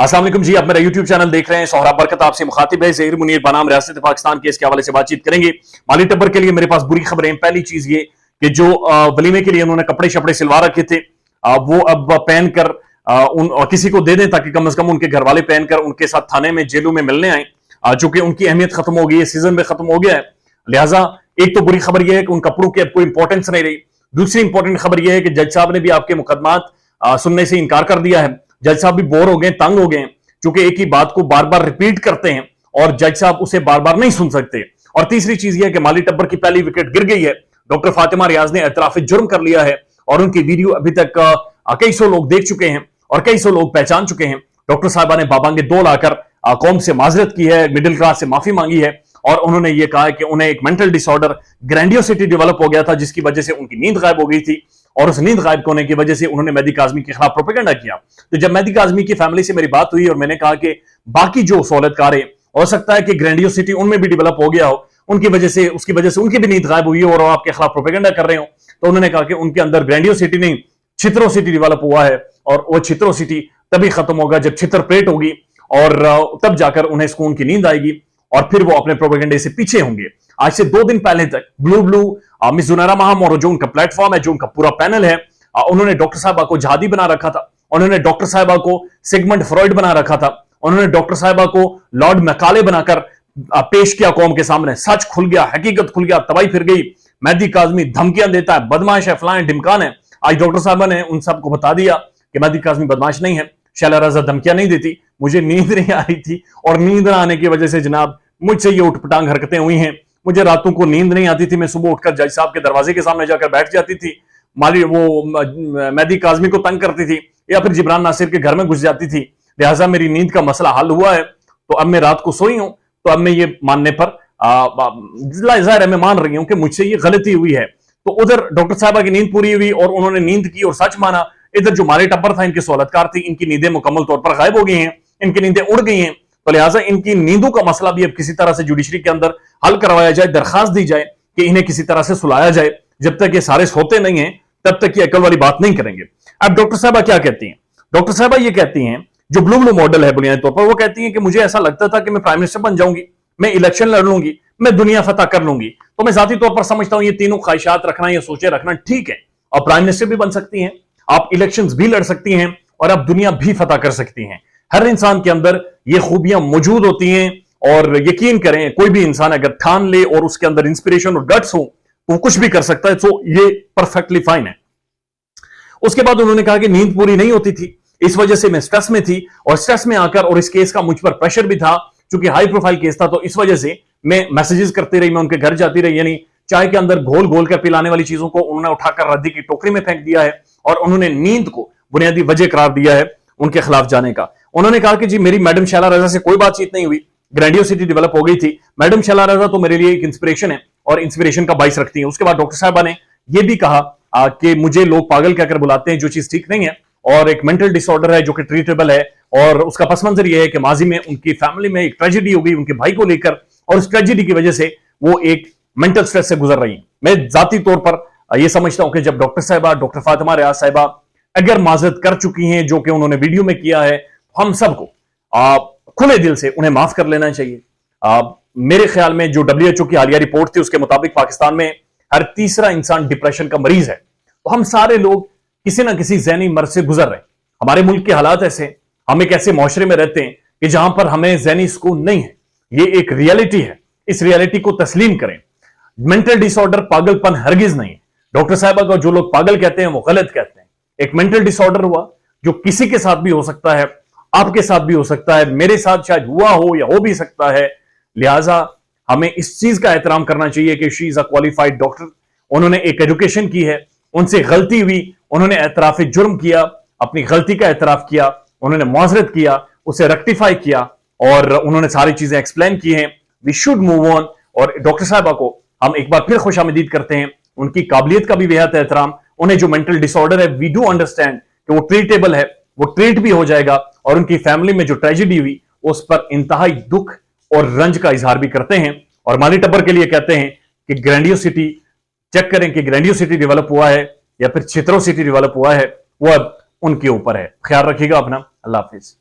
अस्सलाम वालेकुम जी, आप मेरा यूट्यूब चैनल देख रहे हैं। सोहराब बरकत आपसे मुखातिब है। ज़हीर मुनीर बनाम रियासत पाकिस्तान के इसके हवाले से बातचीत करेंगे। माली टब्बर के लिए मेरे पास बुरी खबरें। पहली चीज ये कि जो वलीमे के लिए उन्होंने कपड़े शपड़े सिलवा रखे थे, वो अब पहनकर किसी को दे दें ताकि कम से कम उनके घर वाले पहनकर उनके साथ थाने में जेलों में मिलने आए, चूंकि उनकी अहमियत खत्म हो गई है, सीजन में खत्म हो गया है। लिहाजा एक तो बुरी खबर यह है कि उन कपड़ों की अब कोई इंपॉर्टेंस नहीं रही। दूसरी इंपॉर्टेंट खबर यह है कि जज साहब ने भी आपके मुकदमात सुनने से इनकार कर दिया है। जज साहब भी बोर हो गए, तंग हो गए, क्योंकि एक ही बात को बार बार रिपीट करते हैं और जज साहब उसे बार बार नहीं सुन सकते। और तीसरी चीज यह है कि माली टब्बर की पहली विकेट गिर गई है। डॉक्टर फातिमा रियाज ने एतराफ जुर्म कर लिया है और उनकी वीडियो अभी तक कई सौ लोग देख चुके हैं और कई सौ लोग पहचान चुके हैं। डॉक्टर साहबा ने बाबांगे दो लाकर कौम से माजरत की है, मिडिल क्लास से माफी मांगी है और उन्होंने ये कहा है कि उन्हें एक मेंटल डिसऑर्डर ग्रैंडियोसिटी डेवलप हो गया था, जिसकी वजह से उनकी नींद गायब हो गई थी और उस नींद गायब होने की वजह से उन्होंने मेहदी काज़मी के खिलाफ प्रोपेगेंडा किया। तो जब मेहदी काज़मी की फैमिली से मेरी बात हुई और मैंने कहा कि बाकी जो सहूलतकार है, हो सकता है कि ग्रैंडियोसिटी उनमें भी डेवलप हो गया हो, उनकी वजह से उनकी भी नींद गायब हुई हो और आपके खिलाफ प्रोपेगेंडा कर रहे हो, तो उन्होंने कहा कि उनके अंदर ग्रैंडियोसिटी नहीं, छित्रोसिटी डेवलप हुआ है और वो छित्रोसिटी तभी खत्म होगा जब छित्र प्लेट होगी और तब जाकर उन्हें सुकून की नींद आएगी और फिर वो अपने प्रोपेगेंडे से पीछे होंगे। आज से 2 दिन पहले तक ब्लू मिस जुनैरा महम और जो उनका प्लेटफॉर्म है, जो उनका पूरा पैनल है, उन्होंने डॉक्टर साहबा को जहादी बना रखा था, उन्होंने डॉक्टर साहबा को सिगमंड फ्रॉइड बना रखा था, उन्होंने डॉक्टर साहबा को लॉर्ड मैकाले बनाकर पेश किया कौम के सामने। सच खुल गया, हकीकत खुल गया, तबाही फिर गई। मेहदी काज़मी धमकियां देता है, बदमाश है, फलाएं ढिमकान है। आज डॉक्टर साहबा ने उन सबको बता दिया कि मेहदी काज़मी बदमाश नहीं है, शैला रज़ा धमकियां नहीं देती। मुझे नींद नहीं आ रही थी और नींद ना आने की वजह से जनाब मुझसे ये उठपटांग हरकतें हुई हैं। मुझे रातों को नींद नहीं आती थी, मैं सुबह उठकर जज साहब के दरवाजे के सामने जाकर बैठ जाती थी, मेहदी काज़मी को तंग करती थी या फिर जिब्रान नासिर के घर में घुस जाती थी। लिहाजा मेरी नींद का मसला हल हुआ है, तो अब मैं रात को सोई हूं, तो अब मैं ये मानने पर जाहिर है मैं मान रही हूं कि मुझसे ये गलती हुई है। तो उधर डॉक्टर साहबा की नींद पूरी हुई और उन्होंने नींद की और सच माना। इधर जो माली टब्बर था, इनके सहूलतकार थी, इनकी नींदें मुकम्मल तौर पर गायब हो गई हैं, इनकी नींदें उड़ गई हैं। तो लिहाजा इनकी नींदों का मसला भी अब किसी तरह से जुडिशरी के अंदर हल करवाया जाए, दरखास्त दी जाए कि इन्हें किसी तरह से सुलाया जाए। जब तक ये सारे सोते नहीं हैं तब तक ये अकल वाली बात नहीं करेंगे। अब डॉक्टर साहबा क्या कहती हैं? डॉक्टर साहबा ये कहती हैं, जो ब्लू मॉडल है बुनियादी तौर पर, वो कहती हैं कि मुझे ऐसा लगता था कि मैं प्राइम मिनिस्टर बन जाऊंगी, मैं इलेक्शन लड़ लूंगी, मैं दुनिया फतह कर लूंगी। तो मैं जाती तौर पर समझता हूं ये तीनों ख्वाहिशात रखना, ये सोचे रखना ठीक है, और प्राइम मिनिस्टर भी बन सकती हैं, आप इलेक्शंस भी लड़ सकती हैं और आप दुनिया भी फतह कर सकती हैं। हर इंसान के अंदर ये खूबियां मौजूद होती हैं और यकीन करें, कोई भी इंसान अगर ठान ले और उसके अंदर इंस्पिरेशन और गट्स हो तो वो कुछ भी कर सकता है। तो ये परफेक्टली फाइन है। उसके बाद उन्होंने कहा कि नींद पूरी नहीं होती थी, इस वजह से मैं स्ट्रेस में थी और स्ट्रेस में आकर, और इस केस का मुझ पर प्रेशर भी था क्योंकि हाई प्रोफाइल केस था, तो इस वजह से मैं मैसेजेस करती रही, मैं उनके घर जाती रही, यानी चाय के अंदर घोल घोल कर पिलाने वाली चीजों को उन्होंने उठाकर रद्दी की टोकरी में फेंक दिया है और उन्होंने नींद को बुनियादी वजह करार दिया है उनके खिलाफ जाने का। उन्होंने कहा कि जी मेरी मैडम शैला रज़ा से कोई बातचीत नहीं हुई, ग्रैंडियोसिटी डेवलप हो गई थी। मैडम शैला रज़ा तो मेरे लिए एक इंस्पिरेशन है और इंस्पिरेशन का बाइस रखती है। उसके बाद डॉक्टर साहबा ने यह भी कहा कि मुझे लोग पागल कहकर बुलाते हैं, जो चीज ठीक नहीं है, और एक मेंटल डिसऑर्डर है जो कि ट्रीटेबल है। और उसका पस मंजर यह है कि माजी में उनकी फैमिली में एक ट्रेजेडी हो गई उनके भाई को लेकर, और उस ट्रेजेडी की वजह से वो एक मेंटल स्ट्रेस से गुजर रही है। मैं जाती तौर पर यह समझता हूं कि जब डॉक्टर साहबा, डॉक्टर फातिमा रियाज साहिबा अगर माजरत कर चुकी हैं, जो कि उन्होंने वीडियो में किया है, हम सबको खुले दिल से उन्हें माफ कर लेना चाहिए। मेरे ख्याल में जो WHO की हालिया रिपोर्ट थी उसके मुताबिक पाकिस्तान में हर तीसरा इंसान डिप्रेशन का मरीज है। तो हम सारे लोग किसी ना किसी ज़हनी मर्ज से गुजर रहे हैं। हमारे मुल्क के हालात ऐसे, हम एक ऐसे माशरे में रहते हैं कि जहां पर हमें ज़हनी सुकून नहीं है। ये एक रियलिटी है, इस रियलिटी को तस्लीम करें। मेंटल डिसऑर्डर पागलपन हरगिज नहीं है। डॉक्टर साहबा को जो लोग पागल कहते हैं वो गलत कहते हैं। एक मेंटल डिसऑर्डर हुआ जो किसी के साथ भी हो सकता है, आपके साथ भी हो सकता है, मेरे साथ शायद हुआ हो या हो भी सकता है। लिहाजा हमें इस चीज का एहतराम करना चाहिए कि she is a qualified doctor, उन्होंने एक एजुकेशन की है, उनसे गलती हुई, उन्होंने एतराफ जुर्म किया, अपनी गलती का एतराफ किया, उन्होंने मुआजरत किया, उसे रेक्टिफाई किया और उन्होंने सारी चीजें एक्सप्लेन की हैं। We should move on. और डॉक्टर साहबा को हम एक बार फिर खुशामदीद करते हैं, उनकी काबिलियत का भी बेहद एहतराम। उन्हें जो मेंटल डिसऑर्डर है, वी डू अंडरस्टैंड कि वो ट्रीटेबल है, वो ट्रीट भी हो जाएगा, और उनकी फैमिली में जो ट्रेजेडी हुई उस पर इंतहाई दुख और रंज का इजहार भी करते हैं। और माली टब्बर के लिए कहते हैं कि ग्रैंडियोसिटी चेक करें कि ग्रैंडियोसिटी डेवलप हुआ है या फिर छित्रोसिटी डेवलप हुआ है, वो अब उनके ऊपर है। ख्याल रखिएगा अपना। अल्लाह हाफिज।